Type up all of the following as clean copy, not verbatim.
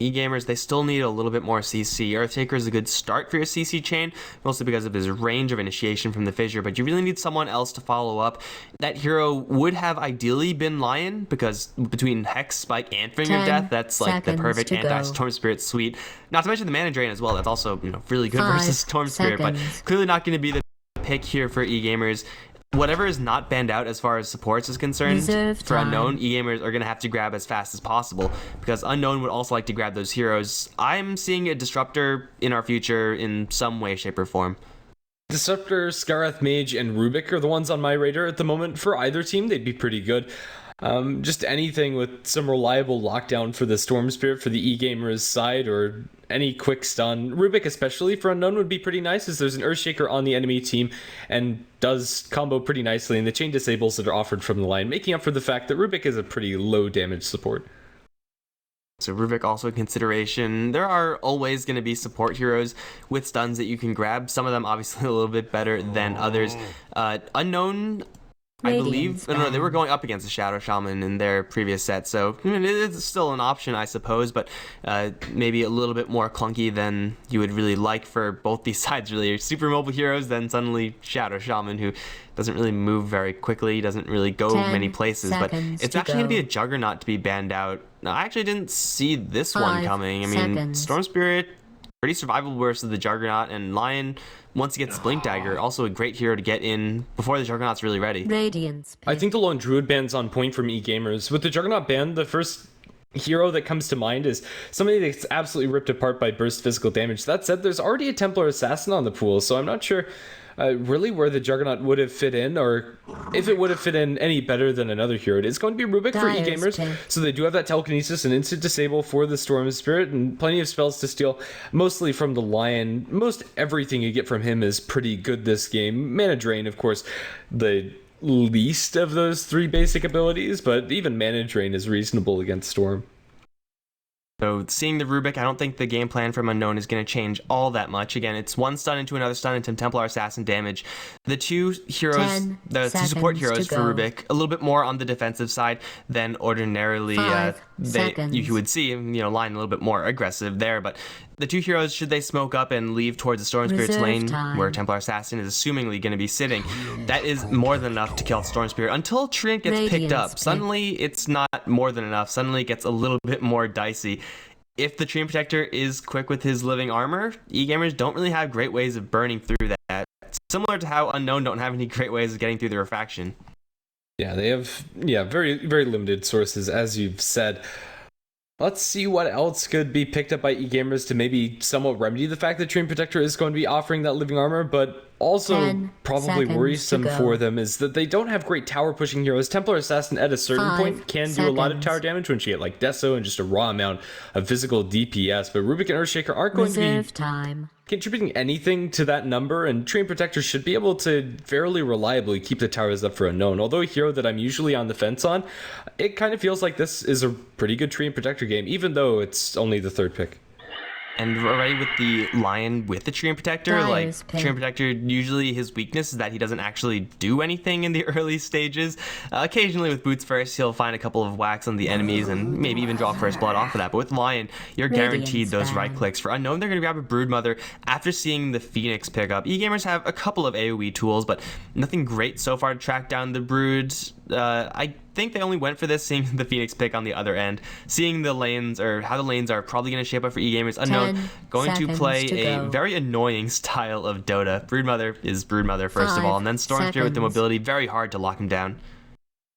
eGamers, they still need a little bit more CC. Earthshaker is a good start for your CC chain, mostly because of his range of initiation from the fissure, but you really need someone else to follow up. That hero would have ideally been Lion, because between Hex, Spike, and Finger of Death, that's like the perfect anti-Storm Spirit suite. Not to mention the mana drain as well, that's also, really good versus Storm Spirit, but clearly not going to be the pick here for eGamers. Whatever is not banned out as far as supports is concerned, for Unknown, eGamers are going to have to grab as fast as possible, because Unknown would also like to grab those heroes. I'm seeing a Disruptor in our future in some way, shape, or form. Disruptor, Scarrath Mage, and Rubik are the ones on my radar at the moment. For either team, they'd be pretty good. Just anything with some reliable lockdown for the Storm Spirit for the eGamers side, or any quick stun. Rubik especially for Unknown would be pretty nice, as there's an Earthshaker on the enemy team and does combo pretty nicely in the chain disables that are offered from the line, making up for the fact that Rubik is a pretty low damage support. So Rubik also a consideration. There are always going to be support heroes with stuns that you can grab. Some of them obviously a little bit better than others. Unknown, I believe, no, they were going up against the Shadow Shaman in their previous set, so it's still an option, I suppose, but maybe a little bit more clunky than you would really like for both these sides, really. Super mobile heroes, then suddenly Shadow Shaman, who doesn't really move very quickly, doesn't really go many places, but it's actually going to be a Juggernaut to be banned out. Now, I actually didn't see this one coming. I mean, Storm Spirit, pretty survivable versus the Juggernaut, and Lion, once he gets Blink Dagger, also a great hero to get in before the Juggernaut's really ready. I think the Lone Druid ban's on point from eGamers. With the Juggernaut ban, the first hero that comes to mind is somebody that's absolutely ripped apart by burst physical damage. That said, there's already a Templar Assassin on the pool, so I'm not sure really where the Juggernaut would have fit in, or if it would have fit in any better than another hero. It is going to be Rubik for eGamers, so they do have that Telekinesis and Instant Disable for the Storm Spirit, and plenty of spells to steal, mostly from the Lion. Most everything you get from him is pretty good this game. Mana Drain, of course, the least of those three basic abilities, but even Mana Drain is reasonable against Storm. So seeing the Rubik, I don't think the game plan from Unknown is going to change all that much. Again, it's one stun into another stun into Templar Assassin damage. The two heroes, the two support heroes for Rubik, a little bit more on the defensive side than ordinarily you would see. Lion a little bit more aggressive there, but the two heroes, should they smoke up and leave towards the Storm Spirit's lane, where Templar Assassin is assumingly going to be sitting, that is more than enough to kill the Storm Spirit until Treant gets picked up. Suddenly, it's not more than enough. Suddenly, it gets a little bit more dicey. If the Treant Protector is quick with his living armor, eGamers don't really have great ways of burning through that. Similar to how Unknown don't have any great ways of getting through the Refraction. Yeah, they have very, very limited sources, as you've said. Let's see what else could be picked up by eGamers to maybe somewhat remedy the fact that Treant Protector is going to be offering that living armor, but also probably worrisome for them is that they don't have great tower pushing heroes. Templar Assassin at a certain point can do a lot of tower damage when she get like Deso and just a raw amount of physical DPS, but Rubik and Earthshaker aren't going to be contributing anything to that number, and Treant Protector should be able to fairly reliably keep the towers up for Unknown. Although a hero that I'm usually on the fence on, it kind of feels like this is a pretty good Treant Protector game, even though it's only the third pick. And already with the Lion with the Treant Protector, Treant Protector, usually his weakness is that he doesn't actually do anything in the early stages. Occasionally with Boots First, he'll find a couple of whacks on the enemies and maybe even draw First Blood off of that. But with Lion, you're guaranteed those right clicks. For Unknown, they're going to grab a Broodmother after seeing the Phoenix pick up. eGamers have a couple of AoE tools, but nothing great so far to track down the Broods. I think they only went for this seeing the Phoenix pick on the other end, seeing the lanes, or how the lanes are probably going to shape up for eGamers. Unknown going to play a very annoying style of Dota. Broodmother is Broodmother first of all, and then Storm Spirit with the mobility, very hard to lock him down.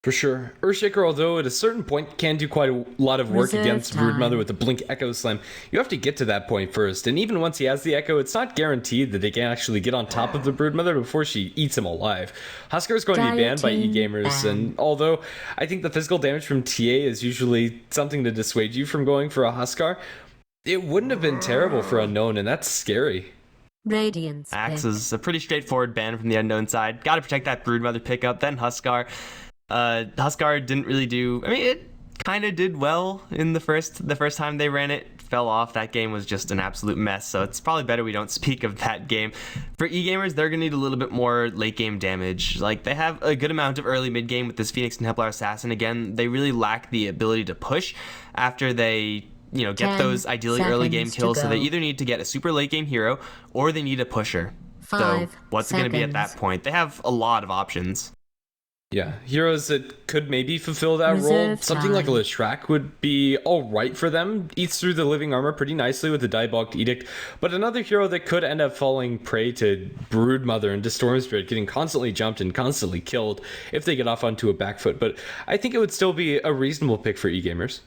For sure. Earthshaker, although at a certain point can do quite a lot of work against Broodmother with the Blink Echo Slam, you have to get to that point first. And even once he has the Echo, it's not guaranteed that they can actually get on top of the Broodmother before she eats him alive. Huskar is going to be banned by eGamers, and although I think the physical damage from TA is usually something to dissuade you from going for a Huskar, it wouldn't have been terrible for Unknown, and that's scary. Axe is a pretty straightforward ban from the Unknown side. Gotta protect that Broodmother pickup, then Huskar. Huskar didn't really do, I mean, it kind of did well in the first time they ran it. Fell off. That game was just an absolute mess, so it's probably better we don't speak of that game. For eGamers, they're gonna need a little bit more late game damage. Like, they have a good amount of early mid game with this Phoenix and Templar Assassin. Again, they really lack the ability to push after they get 10 those ideally early game seconds to kills. So they go. either need to get a super late game hero or they need a pusher. So 5 what's it going to be at that seconds. point? They have a lot of options. Yeah, heroes that could maybe fulfill that role. Reserve Something like a time. Leshrac would be alright for them. Eats through the living armor pretty nicely with the Diebogged Edict. But another hero that could end up falling prey to Broodmother and to Storm Spirit, getting constantly jumped and constantly killed if they get off onto a back foot. But I think it would still be a reasonable pick for eGamers.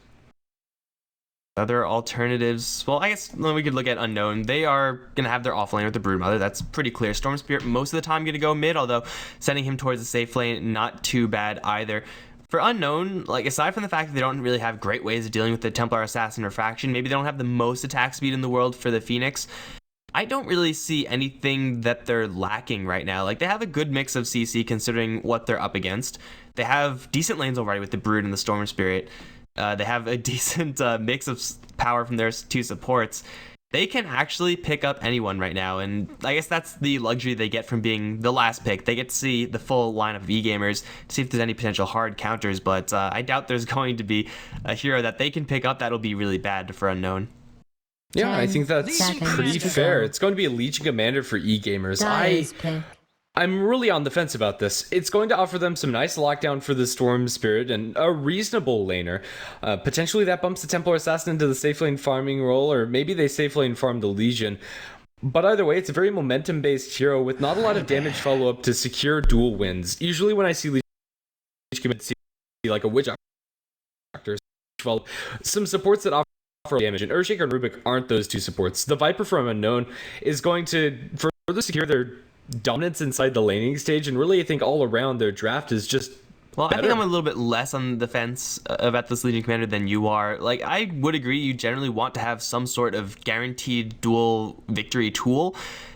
Other alternatives, well, I guess we could look at Unknown. They are going to have their offlane with the Broodmother. That's pretty clear. Storm Spirit most of the time going to go mid, although sending him towards the safe lane, not too bad either. For Unknown, like aside from the fact that they don't really have great ways of dealing with the Templar Assassin Refraction, maybe they don't have the most attack speed in the world for the Phoenix, I don't really see anything that they're lacking right now. Like, they have a good mix of CC considering what they're up against. They have decent lanes already with the Brood and the Storm Spirit. They have a decent mix of power from their two supports. They can actually pick up anyone right now, and I guess that's the luxury they get from being the last pick. They get to see the full lineup of eGamers to see if there's any potential hard counters, but I doubt there's going to be a hero that they can pick up that'll be really bad for Unknown. Yeah, I think that's 10 seconds pretty to fair. go. It's going to be a Legion Commander for eGamers. Dire's pick. I'm really on the fence about this. It's going to offer them some nice lockdown for the Storm Spirit and a reasonable laner. Potentially that bumps the Templar Assassin into the safe lane farming role, or maybe they safe lane farm the Legion. But either way, it's a very momentum-based hero with not a lot of damage follow-up to secure dual wins. Usually when I see Legion Commander, see like a Witch Doctor, some supports that offer damage, and Earthshaker and Rubik aren't those two supports. The Viper from Unknown is going to further secure their dominance inside the laning stage, and really I think all around their draft is just Well, better. I think I'm a little bit less on the fence about this Legion Commander than you are. Like, I would agree you generally want to have some sort of guaranteed dual victory tool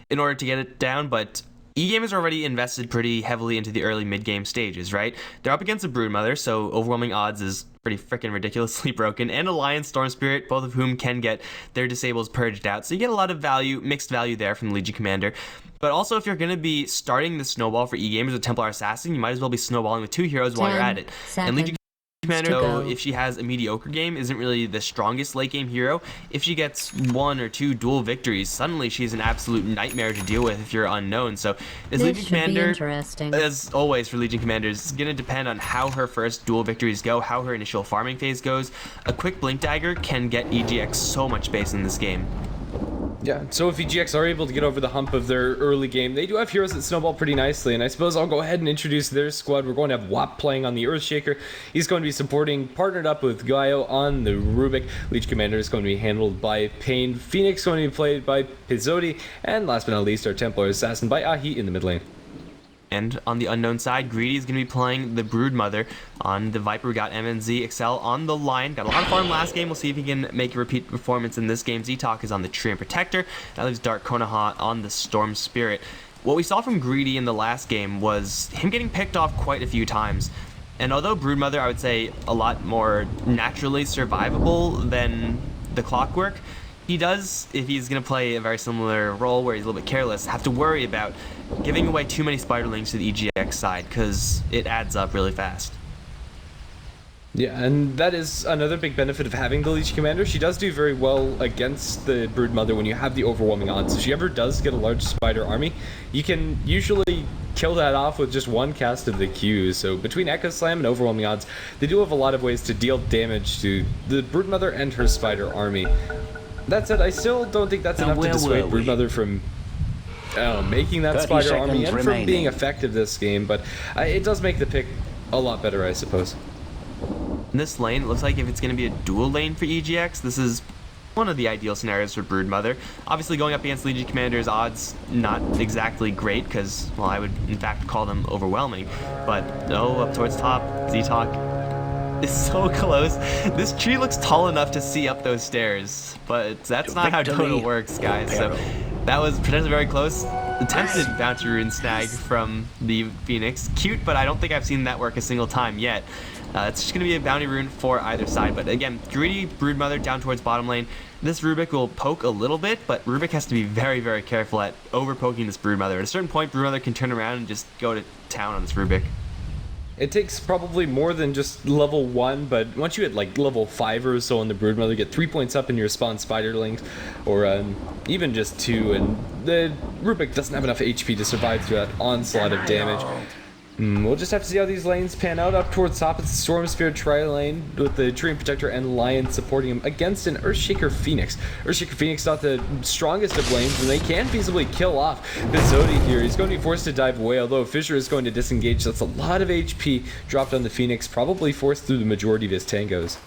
in order to get it down, but eGamers are already invested pretty heavily into the early mid-game stages, right? They're up against a Broodmother, so overwhelming odds is pretty freaking ridiculously broken, and Alliance Storm Spirit, both of whom can get their disables purged out. So you get a lot of value, mixed value there from the Legion Commander. But also, if you're going to be starting the snowball for eGamers with Templar Assassin, you might as well be snowballing with two heroes while you're at it. And Legion Commander, though, if she has a mediocre game, isn't really the strongest late game hero. If she gets one or two dual victories, suddenly she's an absolute nightmare to deal with if you're Unknown. So this Legion Commander, as always for Legion Commanders, is going to depend on how her first dual victories go, how her initial farming phase goes. A quick Blink Dagger can get EGX so much space in this game. Yeah, so if EGX are able to get over the hump of their early game, they do have heroes that snowball pretty nicely, and I suppose I'll go ahead and introduce their squad. We're going to have WAP playing on the Earthshaker. He's going to be supporting, partnered up with Gaio on the Rubik. Leech Commander is going to be handled by Pain. Phoenix going to be played by Pizzotti, and last but not least, our Templar Assassin by Ahi in the mid lane. And on the Unknown side, Greedy is going to be playing the Broodmother. On the Viper, we got MNZ Excel on the line. Got a lot of farm last game. We'll see if he can make a repeat performance in this game. Z-Talk is on the Tree and Protector. That leaves Dark Konoha on the Storm Spirit. What we saw from Greedy in the last game was him getting picked off quite a few times. And although Broodmother, I would say, a lot more naturally survivable than the Clockwork, he does, if he's going to play a very similar role where he's a little bit careless, have to worry about giving away too many spiderlings to the EGX side, because it adds up really fast. Yeah, and that is another big benefit of having the Leech Commander. She does do very well against the Broodmother when you have the overwhelming odds. If she ever does get a large spider army, you can usually kill that off with just one cast of the Q. So between Echo Slam and overwhelming odds, they do have a lot of ways to deal damage to the Broodmother and her spider army. That said, I still don't think that's enough to dissuade Broodmother from making that spider army and from being effective this game, but it does make the pick a lot better, I suppose. In this lane, it looks like if it's going to be a dual lane for EGX, this is one of the ideal scenarios for Broodmother. Obviously, going up against Legion Commander's odds, not exactly great, because, well, I would in fact call them overwhelming. But, up towards top, Z-Talk is so close. This tree looks tall enough to see up those stairs, but that's not how Total works, guys. So that was potentially very close. Attempted bounty rune snag from the Phoenix. Cute, but I don't think I've seen that work a single time yet. It's just going to be a bounty rune for either side. But again, Greedy, Broodmother down towards bottom lane. This Rubik will poke a little bit, but Rubik has to be very, very careful at over poking this Broodmother. At a certain point, Broodmother can turn around and just go to town on this Rubik. It takes probably more than just level 1, but once you hit like level 5 or so on the Broodmother, get 3 points up in your spawn Spiderlings, or even just 2, and the Rubik doesn't have enough HP to survive through that onslaught of damage. We'll just have to see how these lanes pan out. Up towards top, it's the Storm Sphere tri-lane with the Treant Protector and Lion supporting him against an Earthshaker Phoenix. Earthshaker Phoenix not the strongest of lanes, and they can feasibly kill off Bizodi here. He's going to be forced to dive away, although Fissure is going to disengage. That's a lot of HP dropped on the Phoenix, probably forced through the majority of his tangos.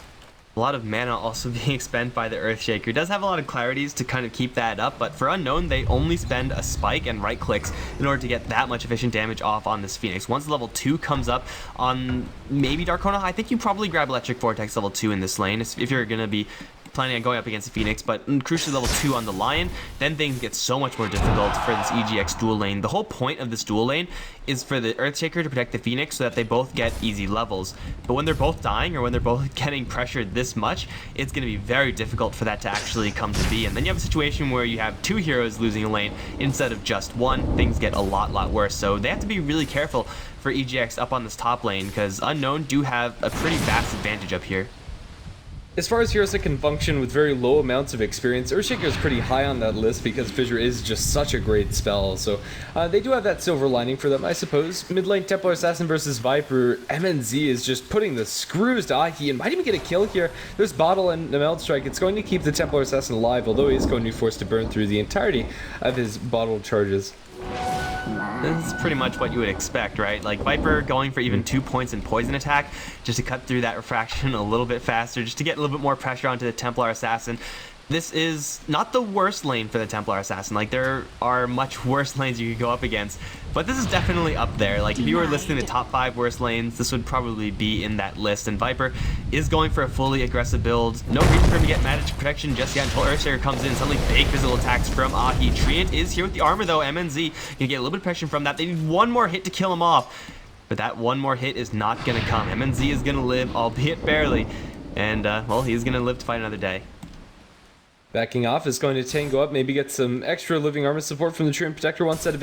A lot of mana also being expended by the Earthshaker. Does have a lot of clarities to kind of keep that up, but for Unknown, they only spend a spike and right clicks in order to get that much efficient damage off on this Phoenix. Once level 2 comes up on maybe Darkona, I think you probably grab Electric Vortex level 2 in this lane if you're going to be planning on going up against the Phoenix, but crucially level 2 on the Lion, then things get so much more difficult for this EGX dual lane. The whole point of this dual lane is for the Earthshaker to protect the Phoenix so that they both get easy levels. But when they're both dying or when they're both getting pressured this much, it's going to be very difficult for that to actually come to be. And then you have a situation where you have 2 heroes losing a lane instead of just 1. Things get a lot worse. So they have to be really careful for EGX up on this top lane because Unknown do have a pretty vast advantage up here. As far as heroes that can function with very low amounts of experience, Earthshaker is pretty high on that list because Fissure is just such a great spell, so they do have that silver lining for them, I suppose. Mid lane Templar Assassin versus Viper, MNZ is just putting the screws to Ahi and might even get a kill here. There's Bottle and the Meld Strike. It's going to keep the Templar Assassin alive, although he is going to be forced to burn through the entirety of his bottle charges. This is pretty much what you would expect, right? Like Viper going for even 2 points in poison attack just to cut through that refraction a little bit faster, just to get a little bit more pressure onto the Templar Assassin. This is not the worst lane for the Templar Assassin. Like, there are much worse lanes you could go up against, but this is definitely up there. Like, if you were listing the top 5 worst lanes, this would probably be in that list. And Viper is going for a fully aggressive build. No reason for him to get magic protection just yet until Earthshaker comes in. Suddenly, big physical attacks from Ahi. Treant is here with the armor, though. MNZ can get a little bit of protection from that. They need one more hit to kill him off, but that one more hit is not going to come. MNZ is going to live, albeit barely, and, well, he's going to live to fight another day. Backing off is going to tango up, maybe get some extra living armor support from the Treant Protector once that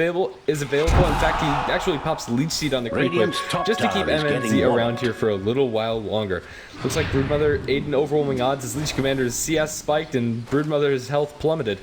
is available. In fact, he actually pops Leech Seed on the creep wave just to keep MNZ around here for a little while longer. Looks like Broodmother ate in overwhelming odds as Leech Commander's CS spiked and Broodmother's health plummeted.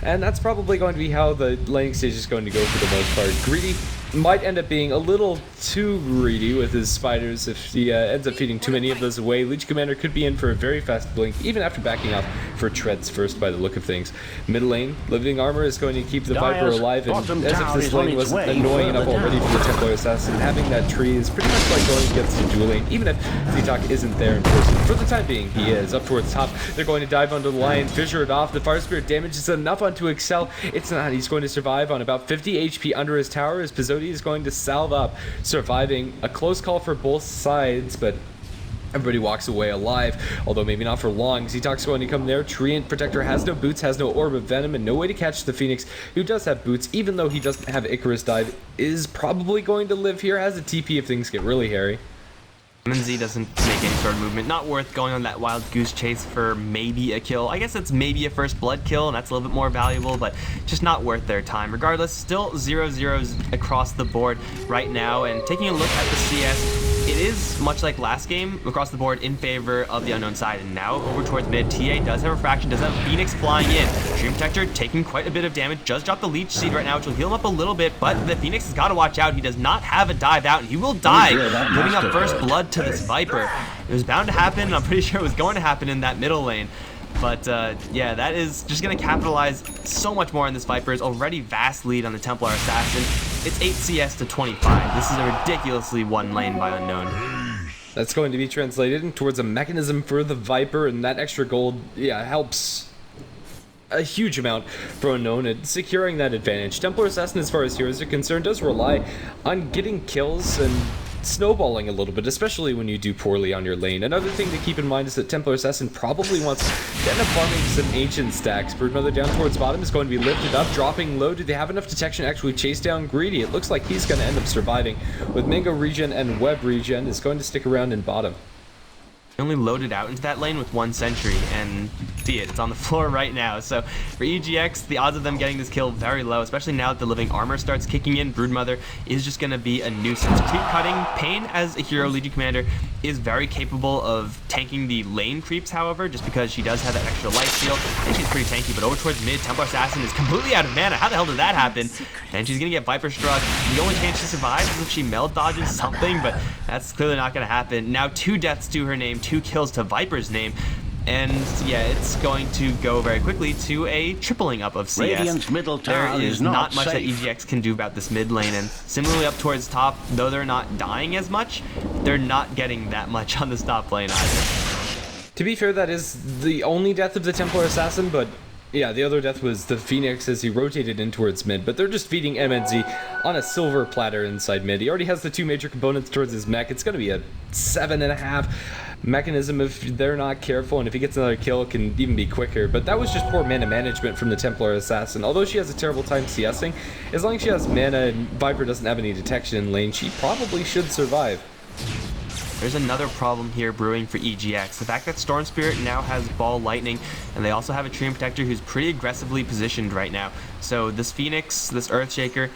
And that's probably going to be how the laning stage is going to go for the most part. Greedy might end up being a little too greedy with his spiders if he ends up feeding too many of those away. Leech Commander could be in for a very fast blink, even after backing off for treads first by the look of things. Mid lane, Living Armor is going to keep the Viper alive, and as if this lane wasn't annoying enough already for the Templar Assassin, having that tree is pretty much like going against the dual lane, even if Zitok isn't there in person. For the time being, he is. Up towards top, they're going to dive onto the Lion, fissure it off. The Fire Spirit damage is enough onto Excel. It's not. He's going to survive on about 50 HP under his tower as Pizzoti is going to salve up, surviving a close call for both sides, but everybody walks away alive, although maybe not for long. Zitok's going to come there. Treant Protector has no boots, has no Orb of Venom, and no way to catch the Phoenix, who does have boots, even though he doesn't have Icarus Dive, is probably going to live here, has a TP if things get really hairy. MNZ doesn't make any sort of movement. Not worth going on that wild goose chase for maybe a kill. I guess it's maybe a first blood kill, and that's a little bit more valuable, but just not worth their time. Regardless, still 0-0s across the board right now, and taking a look at the CS, it is much like last game across the board in favor of the Unknown side. And now over towards mid, TA does have Refraction, does have Phoenix flying in. Treant Protector taking quite a bit of damage, just dropped the Leech Seed right now, which will heal him up a little bit, but the Phoenix has got to watch out. He does not have a dive out, and he will die, giving up first blood to this Viper. It was bound to happen, and I'm pretty sure it was going to happen in that middle lane. But yeah, that is just going to capitalize so much more on this Viper's already vast lead on the Templar Assassin. It's 8 CS to 25. This is a ridiculously won lane by Unknown. That's going to be translated towards a mechanism for the Viper, and that extra gold, yeah, helps a huge amount for Unknown at securing that advantage. Templar Assassin, as far as heroes are concerned, does rely on getting kills and snowballing a little bit, especially when you do poorly on your lane. Another thing to keep in mind is that Templar Assassin probably wants to end up farming some ancient stacks. Broodmother down towards bottom is going to be lifted up, dropping low. Do they have enough detection to actually chase down Greedy? It looks like he's going to end up surviving with Mango regen and Web regen is going to stick around in bottom. only loaded out into that lane with 1 sentry, and see it, it's on the floor right now. So for EGX, the odds of them getting this kill very low, especially now that the living armor starts kicking in. Broodmother is just going to be a nuisance. Creep cutting, Pain as a hero Legion commander is very capable of tanking the lane creeps, however, just because she does have that extra life steal, and she's pretty tanky. But over towards mid, Templar Assassin is completely out of mana. How the hell did that happen? And she's going to get Viper struck. The only chance she survives is if she meld dodges something, but that's clearly not going to happen. Now 2 deaths to her name, 2 kills to Viper's name. And yeah, it's going to go very quickly to a tripling up of CS. There is not much that EGX can do about this mid lane, and similarly up towards top, though they're not dying as much, they're not getting that much on this top lane either. To be fair, that is the only death of the Templar Assassin, but yeah, the other death was the Phoenix as he rotated in towards mid, but they're just feeding MNZ on a silver platter inside mid. He already has the 2 major components towards his mech. It's going to be a 7.5 mechanism if they're not careful, and if he gets another kill, it can even be quicker. But that was just poor mana management from the Templar Assassin. Although she has a terrible time CSing, as long as she has mana and Viper doesn't have any detection in lane, she probably should survive. There's another problem here brewing for EGX. The fact that Storm Spirit now has Ball Lightning, and they also have a Treant Protector who's pretty aggressively positioned right now. So this Phoenix, this Earthshaker,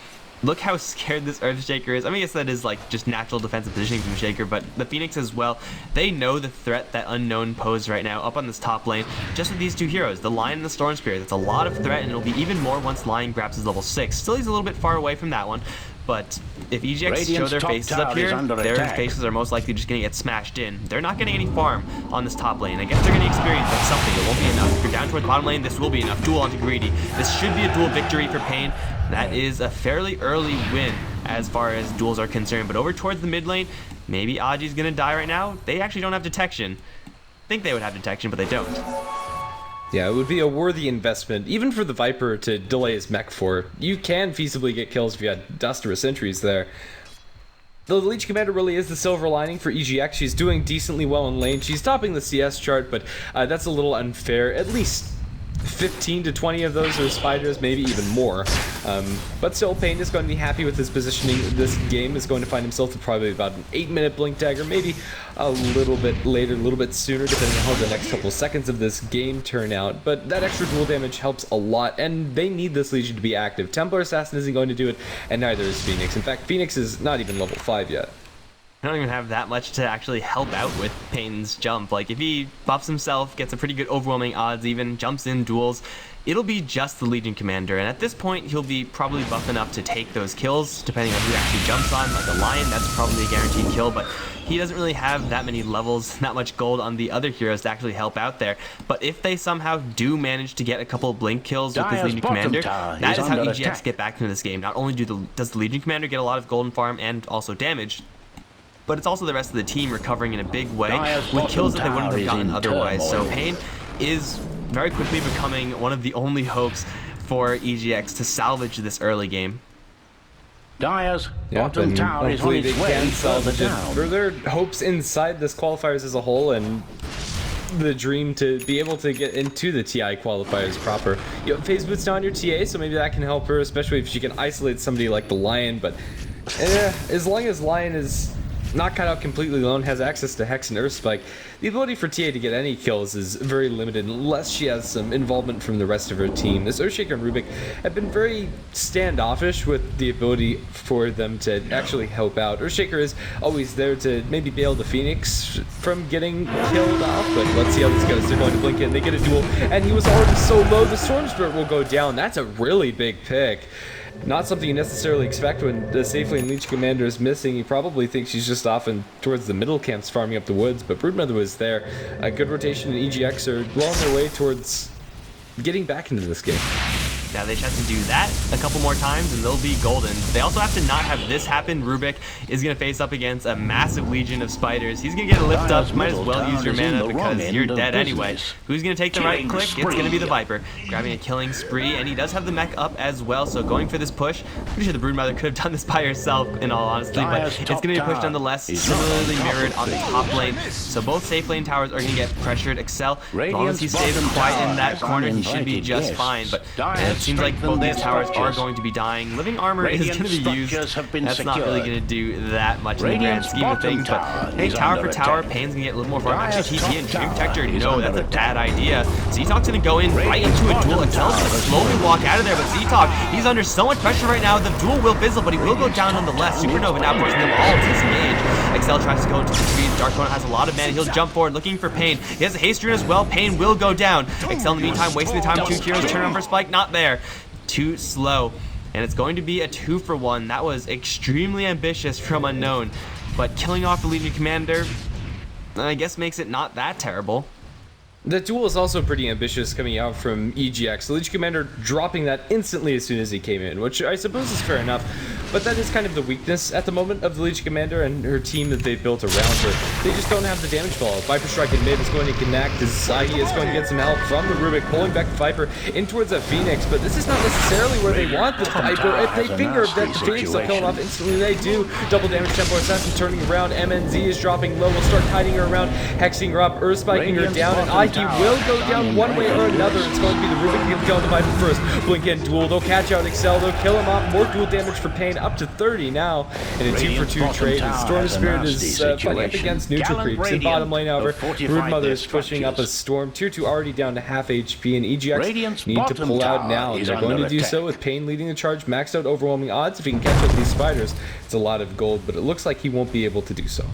look how scared this Earthshaker is. I mean, I guess that is like just natural defensive positioning from the Shaker, but the Phoenix as well, they know the threat that Unknown pose right now up on this top lane, just with these 2 heroes, the Lion and the Storm Spirit. That's a lot of threat, and it'll be even more once Lion grabs his level 6. Still, he's a little bit far away from that one, but if EGX show their faces up here, their faces are most likely just going to get smashed in. They're not getting any farm on this top lane. I guess they're going to experience like something. It won't be enough. If you're down towards bottom lane, this will be enough. Duel onto Greedy. This should be a duel victory for Pain. That is a fairly early win as far as duels are concerned. But over towards the mid lane, maybe Aji's going to die right now. They actually don't have detection. Think they would have detection, but they don't. Yeah, it would be a worthy investment, even for the Viper to delay his mech for. You can feasibly get kills if you had Dust or Sentries there. Though the Legion Commander really is the silver lining for EGX. She's doing decently well in lane. She's topping the CS chart, but that's a little unfair. At least 15 to 20 of those are spiders, maybe even more. But still, Pain is going to be happy with his positioning. This game is going to find himself with probably about an 8-minute blink dagger, maybe a little bit later, a little bit sooner, depending on how the next couple seconds of this game turn out. But that extra dual damage helps a lot, and they need this Legion to be active. Templar Assassin isn't going to do it, and neither is Phoenix. In fact, Phoenix is not even level 5 yet. I don't even have that much to actually help out with Pain's jump. Like, if he buffs himself, gets a pretty good overwhelming odds even, jumps in duels, it'll be just the Legion Commander. And at this point, he'll be probably buff enough to take those kills, depending on who actually jumps on. Like a Lion, that's probably a guaranteed kill, but he doesn't really have that many levels, not much gold on the other heroes to actually help out there. But if they somehow do manage to get a couple of blink kills with this Legion Commander, that is how EGX get back into this game. Not only does the Legion Commander get a lot of golden farm and also damage, but it's also the rest of the team recovering in a big way with kills that they wouldn't have gotten otherwise. So Pain is very quickly becoming one of the only hopes for EGX to salvage this early game. Dyer's bottom tower is on its way further down. Further hopes inside this qualifiers as a whole, and the dream to be able to get into the TI qualifiers proper. You have phase boots down your TA, so maybe that can help her, especially if she can isolate somebody like the Lion. But as long as Lion is not cut out completely alone, has access to Hex and Earthspike, the ability for TA to get any kills is very limited unless she has some involvement from the rest of her team. This Earthshaker and Rubik have been very standoffish with the ability for them to actually help out. Earthshaker is always there to maybe bail the Phoenix from getting killed off, but let's see how this goes. They're going to blink in, they get a duel, and he was already so low, the Storm Spirit will go down. That's a really big pick. Not something you necessarily expect when the safe lane Legion Commander is missing. You probably think she's just off and towards the middle camps farming up the woods, but Broodmother was there. A good rotation in EGX are well on their way towards getting back into this game. Now they just have to do that a couple more times and they'll be golden. They also have to not have this happen. Rubik is going to face up against a massive legion of spiders. He's going to get a lift up. Might as well use your mana because you're dead anyway. Who's going to take the right click? It's going to be the Viper. Grabbing a killing spree, and he does have the mech up as well, so going for this push. Pretty sure the Broodmother could have done this by herself in all honesty, but it's going to be pushed nonetheless. Similarly mirrored on the top lane. So both safe lane towers are going to get pressured. Excel, as long as he stays quiet in that corner, he should be just fine. But seems like both these towers are going to be dying. Living armor is going to be used. That's not really going to do that much in the grand scheme of things, but hey, tower for tower, Pain's going to get a little more farm. Actually, TT and Dream Protector, no, that's a bad idea. Z-Talk's going to go in right into a duel. Excel's going to slowly walk out of there, but Z-Talk, he's under so much pressure right now. The duel will fizzle, but he will go down nonetheless. Supernova now forcing them all to disengage. Excel tries to go into the trees. Darkbone has a lot of mana. He'll jump forward looking for Pain. He has a haste rune as well. Pain will go down. Excel in the meantime wasting the time. 2 heroes turn on for Spike. Not there. Too slow. And it's going to be a 2-for-1. That was extremely ambitious from Unknown. But killing off the Legion Commander, I guess, makes it not that terrible. The duel is also pretty ambitious coming out from EGX. The Legion Commander dropping that instantly as soon as he came in, which I suppose is fair enough. But that is kind of the weakness at the moment of the Legion Commander and her team that they've built around her. They just don't have the damage follow. Viper Strike in mid is going to connect as Sahi is going to get some help from the Rubik, pulling back the Viper in towards the Phoenix. But this is not necessarily where they want the Viper. If they figure that the Phoenix will kill it off instantly, they do. Double damage tempo assassin turning around. MNZ is dropping low. Will start hiding her around, hexing her up, earth spiking her down, and Aiki will go down one way or another. It's going to be the Rubik who's going to Viper first. Blink in duel. They'll catch out Excel. They'll kill him off. More duel damage for Pain, up to 30 now in a 2-for-2 trade. And Storm Spirit is fighting up against neutral creeps. In bottom lane, however, Broodmother is pushing up a Storm. 2-2 already down to half HP, and EGX need to pull out now. And they're going to do so with Pain leading the charge. Maxed out overwhelming odds. If he can catch up these spiders, it's a lot of gold, but it looks like he won't be able to do so.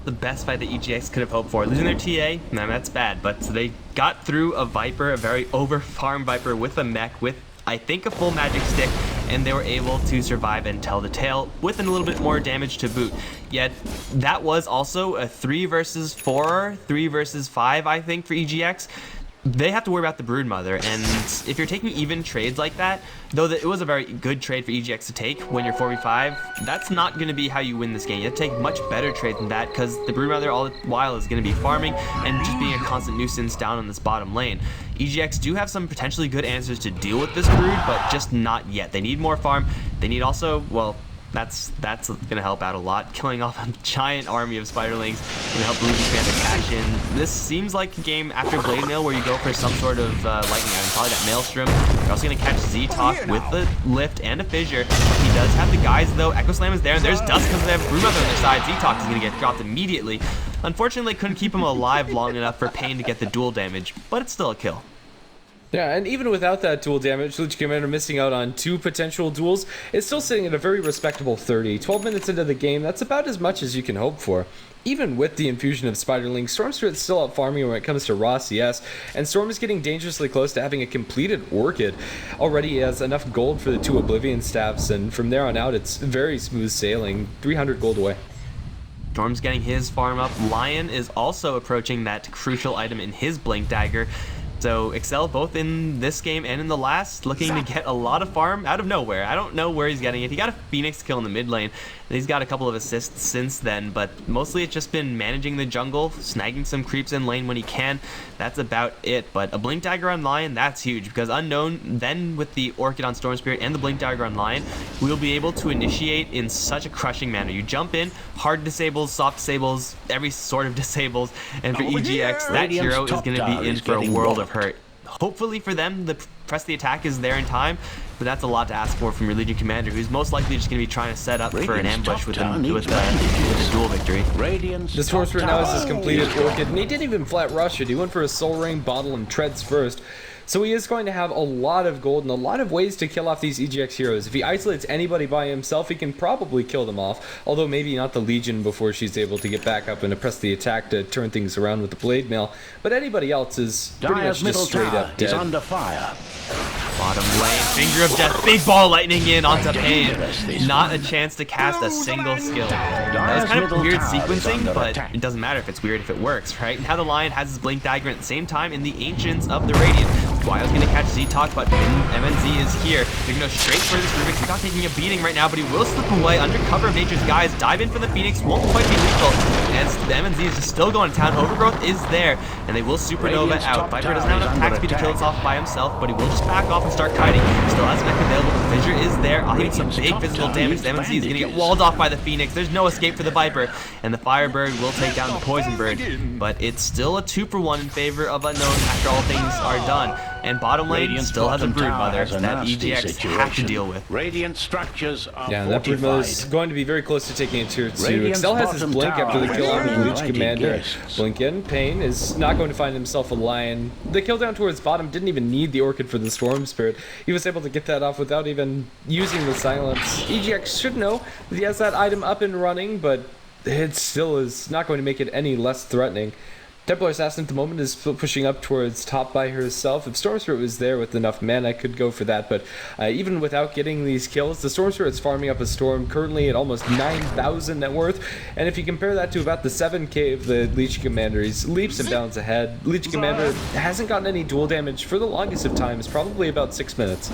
The best fight that EGX could have hoped for. Losing their TA, no, that's bad, but so they got through a Viper, a very over-farmed Viper with a mech, with, I think, a full magic stick, and they were able to survive and tell the tale with a little bit more damage to boot. Yet, that was also a 3 versus 4, 3 versus 5, I think, for EGX. They have to worry about the Broodmother, and if you're taking even trades like that, though it was a very good trade for EGX to take when you're 4v5, that's not going to be how you win this game. You have to take much better trades than that, because the Broodmother all the while is going to be farming and just being a constant nuisance down on this bottom lane. EGX do have some potentially good answers to deal with this Brood, but just not yet. They need more farm. They need also, well, that's going to help out a lot. Killing off a giant army of Spiderlings going to help Legion Commander cash in. This seems like a game after Blade Mail where you go for some sort of lightning item, probably that Maelstrom. You're also going to catch Z-Talk with the lift and a fissure. He does have the guys though. Echo Slam is there, and there's Dust because they have Broodmother on their side. Z-Talk is going to get dropped immediately. Unfortunately, couldn't keep him alive long enough for Pain to get the dual damage, but it's still a kill. Yeah, and even without that dual damage, Legion Commander missing out on 2 potential duels is still sitting at a very respectable 30. 12 minutes into the game, that's about as much as you can hope for. Even with the infusion of Spiderling, Storm Spirit's still out farming when it comes to raw CS, and Storm is getting dangerously close to having a completed Orchid. Already he has enough gold for the 2 Oblivion Staffs, and from there on out, it's very smooth sailing. 300 gold away. Storm's getting his farm up. Lion is also approaching that crucial item in his Blink Dagger. So Excel, both in this game and in the last, looking to get a lot of farm out of nowhere. I don't know where he's getting it. He got a Phoenix kill in the mid lane, and he's got a couple of assists since then, but mostly it's just been managing the jungle, snagging some creeps in lane when he can. That's about it, but a Blink Dagger on Lion, that's huge, because Unknown, then with the Orchid on Storm Spirit and the Blink Dagger on Lion, we'll be able to initiate in such a crushing manner. You jump in, hard disables, soft disables, every sort of disables, and for EGX, that hero is going to be in for a world of hurt. Hopefully for them, the press the attack is there in time, but that's a lot to ask for from your Legion Commander, who's most likely just going to be trying to set up for an ambush with a dual victory. The Sorcerer now has his completed Orchid, and he didn't even flat rush it. He went for a Soul Ring, bottle, and treads first. So he is going to have a lot of gold and a lot of ways to kill off these EGX heroes. If he isolates anybody by himself, he can probably kill them off, although maybe not the Legion before she's able to get back up and to press the attack to turn things around with the Blade Mail. But anybody else is pretty much just straight up dead. Under fire. Bottom lane, Finger of Death, big ball lightning in onto Pain. Not a chance to cast a single skill. That was kind of weird sequencing, but it doesn't matter if it's weird if it works, right? Now the Lion has his Blink Dagger at the same time in the Ancients of the Radiant. Wild's going to catch Z-Talk, but MNZ is here. They're going to go straight for this Rubik. He's not taking a beating right now, but he will slip away under cover of nature's guys. Dive in for the Phoenix, won't quite be lethal. And the MNZ is just still going to town. Overgrowth is there, and they will Supernova out. Viper doesn't have enough attack speed to kill this off by himself, but he will just back off and start kiting. Still has mech available. The Fissure is there. I'll hit some big physical damage. The MNZ is going to get walled off by the Phoenix. There's no escape for the Viper, and the Firebird will take down the Poison Bird. But it's still a 2-for-1 in favor of Unknown after all things are done. And bottom lane Radiant's still has a bottom tower Broodmother has a that nasty EGX have to situation. deal with. Radiant structures are Yeah, and that fortified. Broodmother is going to be very close to taking it tier 2. Radiant's Excel has his bottom blink after the tower kill on the has Bleach invited Commander. guests. Blink in, Pain is not going to find himself a Lion. The kill down towards bottom didn't even need the Orchid for the Storm Spirit. He was able to get that off without even using the Silence. EGX should know that he has that item up and running, but it still is not going to make it any less threatening. Templar Assassin at the moment is pushing up towards top by herself. If Storm Spirit was there with enough mana, could go for that, but even without getting these kills, the Storm Spirit's farming up a Storm, currently at almost 9,000 net worth, and if you compare that to about the 7k of the Leech Commander, he's leaps and bounds ahead. Leech Commander hasn't gotten any dual damage for the longest of times, probably about 6 minutes.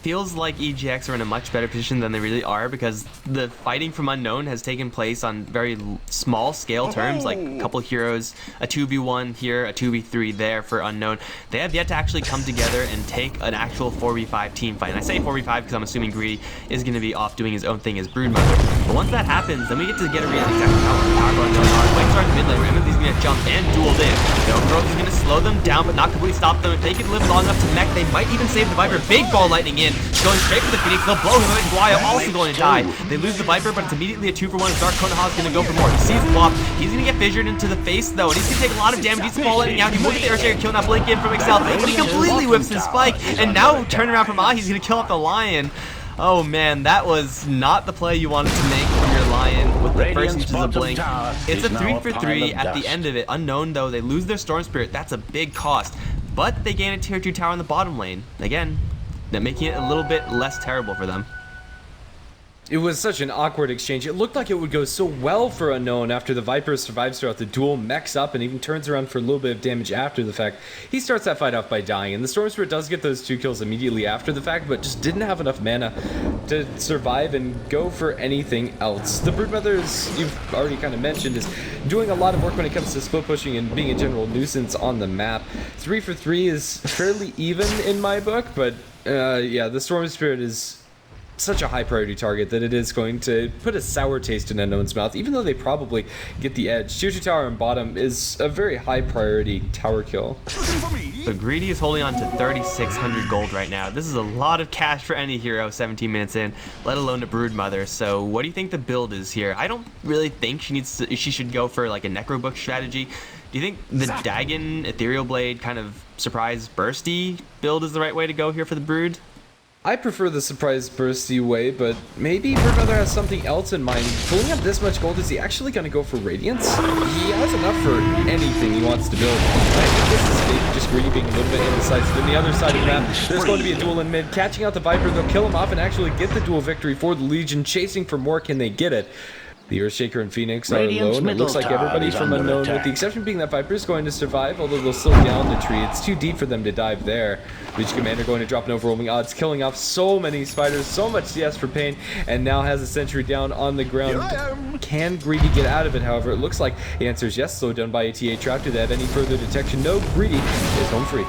Feels like EGX are in a much better position than they really are, because the fighting from Unknown has taken place on very small scale terms, like a couple heroes, a 2v1 here, a 2v3 there for Unknown. They have yet to actually come together and take an actual 4v5 team fight. And I say 4v5 because I'm assuming Greedy is going to be off doing his own thing as Broodmother. But once that happens, then we get to get a read exactly how powerful Unknown are. Blink starts mid lane, Remy's going to jump and dueled in. No growth is going to slow them down, but not completely stop them. If they can live long enough to mech, they might even save the Viper. Big ball lightning in. Going straight for the Phoenix, they'll blow him up, and Guayo also going to die. They lose the Viper, but it's immediately a 2-for-1 as Dark Konoha is going to go for more. He sees Wop, he's going to get fissured into the face though, and he's going to take a lot of damage. He's ball lightning out, he will get the Earthshaker kill, not blink in from Excel, but he completely whips his spike, and now turn around from he's going to kill off the Lion. Oh man, that was not the play you wanted to make from your Lion with the first use of the blink. It's a 3-for-3 at the end of it. Unknown though, they lose their Storm Spirit, that's a big cost, but they gain a tier 2 tower in the bottom lane. Again, that making it a little bit less terrible for them. It was such an awkward exchange. It looked like it would go so well for Unknown after the Viper survives throughout the duel, mechs up, and even turns around for a little bit of damage after the fact. He starts that fight off by dying, and the Storm Spirit does get those 2 kills immediately after the fact, but just didn't have enough mana to survive and go for anything else. The Broodmother, as you've already kind of mentioned, is doing a lot of work when it comes to split pushing and being a general nuisance on the map. 3-for-3 is fairly even in my book, but yeah, the Storm Spirit is such a high priority target that it is going to put a sour taste in Unknown's mouth, even though they probably get the edge. Tier 2 tower on bottom is a very high priority tower kill. So Greedy is holding on to 3,600 gold right now. This is a lot of cash for any hero 17 minutes in, let alone a Broodmother. So what do you think the build is here? I don't really think she should go for like a Necrobook strategy. Do you think the Dagon Ethereal Blade kind of surprise bursty build is the right way to go here for the Brood? I prefer the surprise bursty way, but maybe Broodmother has something else in mind. Pulling up this much gold, is he actually going to go for Radiance? He has enough for anything he wants to build. I think this is maybe just Greedy being a little bit indecisive. On the other side of the map, there's going to be a duel in mid. Catching out the Viper, they'll kill him off and actually get the duel victory for the Legion. Chasing for more, can they get it? The Earthshaker and Phoenix are alone. It looks like everybody from Unknown, with the exception being that Viper, is going to survive, although they'll still down the tree. It's too deep for them to dive there. Leech Commander going to drop an overwhelming odds, killing off so many spiders, so much CS for Pain, and now has a sentry down on the ground. Can Greedy get out of it, however? It looks like the answer is yes, slowed down by a TA trap. Do they have any further detection? No, Greedy is home free.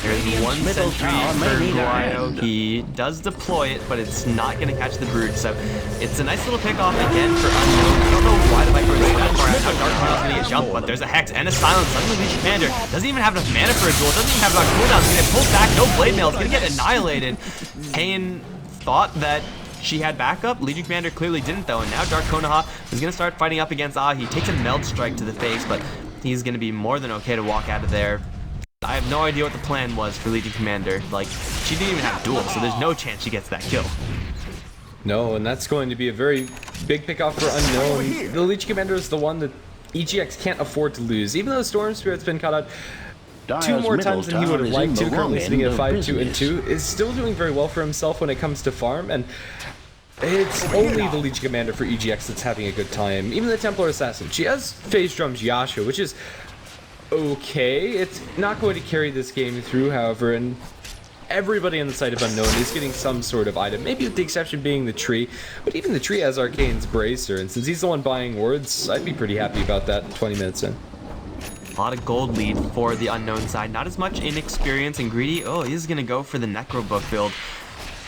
There's one sentry for Guayo. He does deploy it, but it's not going to catch the Brood, so it's a nice little pick off again for Unknown. I don't know why the Viper is that far out. Now Dark Konoha's going to get jumped, but there's a Hex and a Silence. Suddenly Leech Commander doesn't even have enough mana for a duel, doesn't even have enough cooldown. He's going to pull back, no Blade Mail, he's going to get annihilated. Pain thought that she had backup. Legion Commander clearly didn't though, and now Dark Konoha is going to start fighting up against He takes a Meld Strike to the face, but he's going to be more than okay to walk out of there. I have no idea what the plan was for Legion Commander. Like, she didn't even have duel, so there's no chance she gets that kill. No, and that's going to be a very big pick off for Unknown. The Leech Commander is the one that EGX can't afford to lose. Even though Storm Spirit's been caught out 2 more times than he would have liked to, currently sitting at 5-2-2, is still doing very well for himself when it comes to farm, and it's only the Leech Commander for EGX that's having a good time. Even the Templar Assassin, she has Phase Drums Yasha, which is okay. It's not going to carry this game through, however, and everybody on the side of Unknown is getting some sort of item, maybe with the exception being the tree, but even the tree has Arcane's Bracer, and since he's the one buying wards, I'd be pretty happy about that 20 minutes in. A lot of gold lead for the Unknown side, not as much inexperience and Greedy. Oh, he's going to go for the Necrobook build.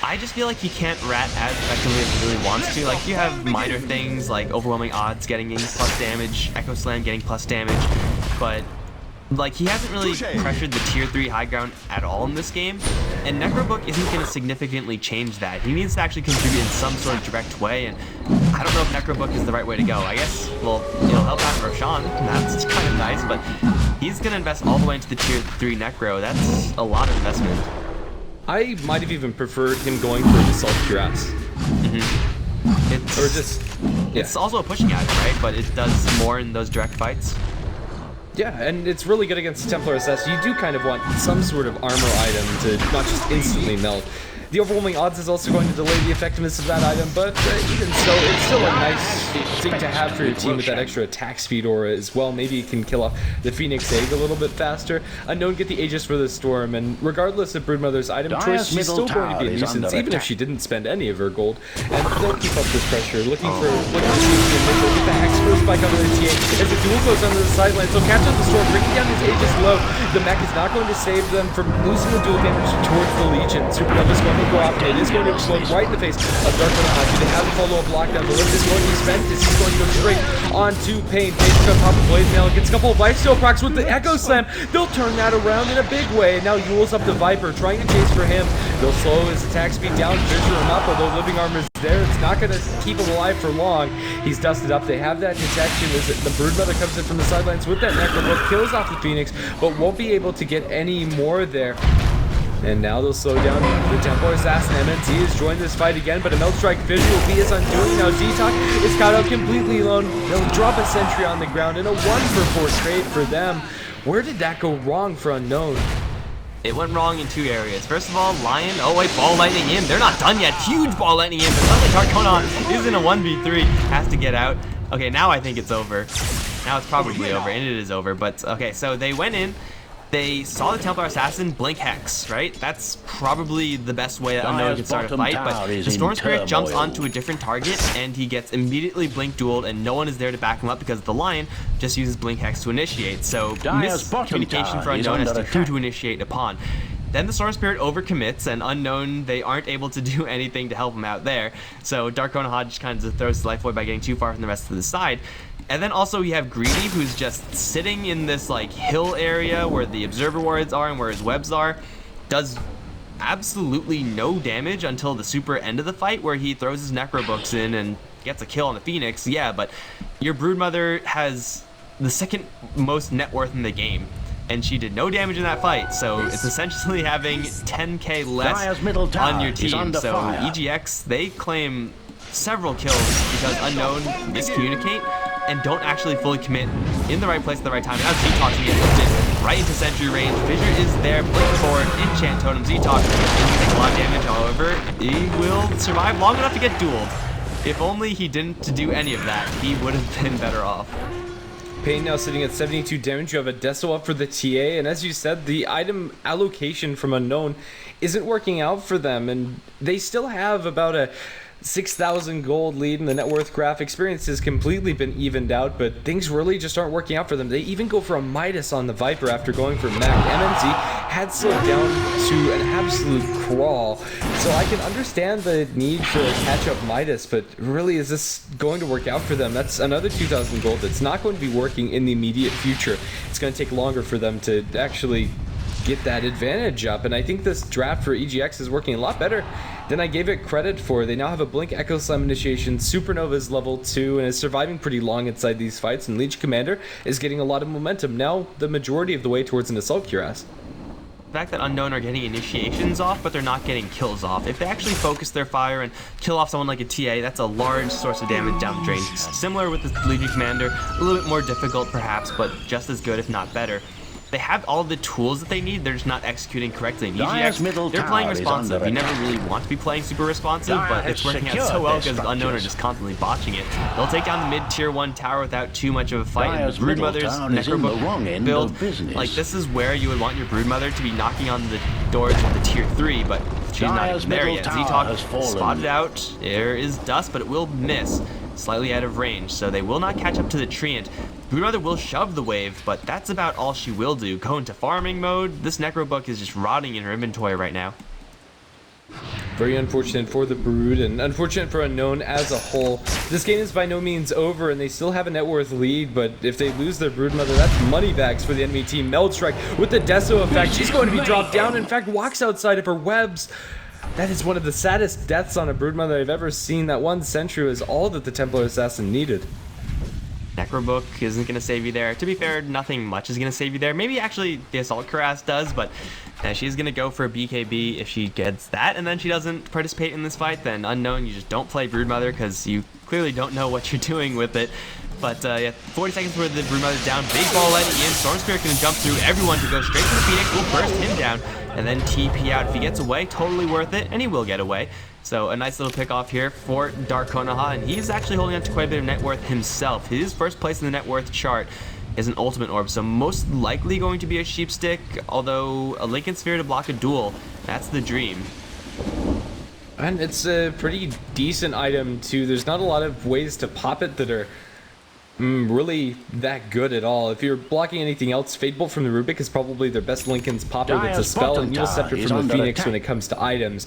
I just feel like he can't rat as effectively as he really wants to. Like, you have minor things like Overwhelming Odds getting plus damage, Echo Slam getting plus damage, but like, he hasn't really pressured the tier 3 high ground at all in this game, and Necrobook isn't going to significantly change that. He needs to actually contribute in some sort of direct way, and I don't know if Necrobook is the right way to go. I guess, well, it'll help out Roshan, that's kind of nice, but he's going to invest all the way into the tier 3 Necro. That's a lot of investment. I might have even preferred him going for the Assault Cuirass. It's also a pushing item, right? But it does more in those direct fights. Yeah, and it's really good against Templar SS. You do kind of want some sort of armor item to not just instantly melt. The overwhelming odds is also going to delay the effectiveness of that item, but even so, it's still a nice thing to have for your team with that extra attack speed aura as well. Maybe it can kill off the Phoenix Egg a little bit faster. Unknown get the Aegis for the Storm, and regardless of Broodmother's item choice, she's still going to be a nuisance, even if she didn't spend any of her gold. And they'll keep up this pressure, looking to see if get the Hex first spike onto the TA as the duel goes onto the sideline. So catch up the Storm, bringing down his Aegis low. The mech is not going to save them from losing the duel damage towards the Legion. Supernova's going to go off, and it is going to explode right in the face of Dark Knight. Do they have the follow-up lockdown? The lift is going to be spent. This is going to go straight onto Pain. Pain's going to pop a Blade Mail. Gets a couple of lifesteal procs with the Echo Slam. They'll turn that around in a big way. Now Yule's up the Viper, trying to chase for him. They'll slow his attack speed down, Fissure him up, although Living Armor is there. It's not going to keep him alive for long. He's dusted up. They have that detection as the Broodmother comes in from the sidelines with that Necrobook, kills off the Phoenix, but won't be able to get any more there. And now they'll slow down the Templar Assassin. MNT has joined this fight again, but a Melt Strike Fissure will be his undoing. Now Z-Talk is caught out completely alone. They'll drop a sentry on the ground and a 1-for-4 trade for them. Where did that go wrong for Unknown? It went wrong in two areas. First of all, Lion, oh wait, Ball Lightning in. They're not done yet. Huge Ball Lightning in, but suddenly Darkonon is in a 1v3. Has to get out. Okay, now I think it's over. Now it's probably over, and it is over. But okay, so they went in. They saw the Templar Assassin blink Hex, right? That's probably the best way that Unknown can start a fight, but the Storm Spirit jumps onto a different target, and he gets immediately blink dueled, and no one is there to back him up because the Lion just uses blink Hex to initiate. So miscommunication for Unknown as to who to initiate upon. Then the Storm Spirit overcommits, and Unknown, they aren't able to do anything to help him out there. So Dark Kona just kind of throws the life away by getting too far from the rest of the side. And then also we have Greedy, who's just sitting in this like hill area where the observer wards are and where his webs are. Does absolutely no damage until the super end of the fight, where he throws his Necrobooks in and gets a kill on the Phoenix. Yeah, but your Broodmother has the second most net worth in the game, and she did no damage in that fight, so it's essentially having 10k less on your team. So EGX, they claim several kills because Unknown miscommunicate and don't actually fully commit in the right place at the right time. Now Z-Talk can get lifted right into sentry range. Fissure is there, blink forward, enchant totem. Z-Talk is take a lot of damage, however, he will survive long enough to get dueled. If only he didn't do any of that, he would have been better off. Pain now sitting at 72 damage. You have a Deso up for the TA, and as you said, the item allocation from Unknown isn't working out for them, and they still have about a 6,000 gold lead, and the net worth graph experience has completely been evened out, but things really just aren't working out for them. They even go for a Midas on the Viper after going for Mech. MNZ had slowed down to an absolute crawl, so I can understand the need for a catch-up Midas, but really, is this going to work out for them? That's another 2,000 gold that's not going to be working in the immediate future. It's going to take longer for them to actually get that advantage up, and I think this draft for EGX is working a lot better than I gave it credit for. They now have a Blink Echo Slam initiation, Supernova is level 2, and is surviving pretty long inside these fights, and Leech Commander is getting a lot of momentum, now the majority of the way towards an Assault Cuirass. The fact that Unknown are getting initiations off, but they're not getting kills off. If they actually focus their fire and kill off someone like a TA, that's a large source of damage down the drain. Similar with the Legion Commander, a little bit more difficult perhaps, but just as good if not better. They have all the tools that they need, they're just not executing correctly. In EGX, they're playing responsive. You never really want to be playing super responsive, but it's working out so well because Unknown are just constantly botching it. They'll take down the mid tier 1 tower without too much of a fight, and the Broodmother's Necrobook build, like this is where you would want your Broodmother to be knocking on the doors of the tier 3, but she's not even there yet. Z-Talk spotted out, there is dust, but it will miss. Slightly out of range, so they will not catch up to the Treant. Broodmother will shove the wave, but that's about all she will do. Go into farming mode. This Necrobook is just rotting in her inventory right now. Very unfortunate for the Brood, and unfortunate for Unknown as a whole. This game is by no means over, and they still have a net worth lead, but if they lose their Broodmother, that's money bags for the enemy team. Meldstrike with the Deso effect. She's going to be dropped down, in fact, walks outside of her webs. That is one of the saddest deaths on a Broodmother I've ever seen. That one sentry was all that the Templar Assassin needed. Necrobook isn't going to save you there. To be fair, nothing much is going to save you there. Maybe actually the Assault Cuirass does, but she's going to go for a BKB if she gets that, and then she doesn't participate in this fight. Then Unknown, you just don't play Broodmother because you clearly don't know what you're doing with it. But yeah, 40 seconds where the Broodmother's down. Big ball letting in. Storm Spirit going to jump through everyone to go straight to the Phoenix. Will burst him down and then TP out. If he gets away, totally worth it, and he will get away. So a nice little pick off here for Dark Konoha, and he's actually holding on to quite a bit of net worth himself. His first place in the net worth chart is an Ultimate Orb, so most likely going to be a Sheep Stick, although a Lincoln Sphere to block a duel, that's the dream. And it's a pretty decent item too. There's not a lot of ways to pop it that are really that good at all. If you're blocking anything else, Fade Bolt from the Rubik is probably their best Lincoln's popper that's a spell, and Needle Scepter from the Phoenix when it comes to items.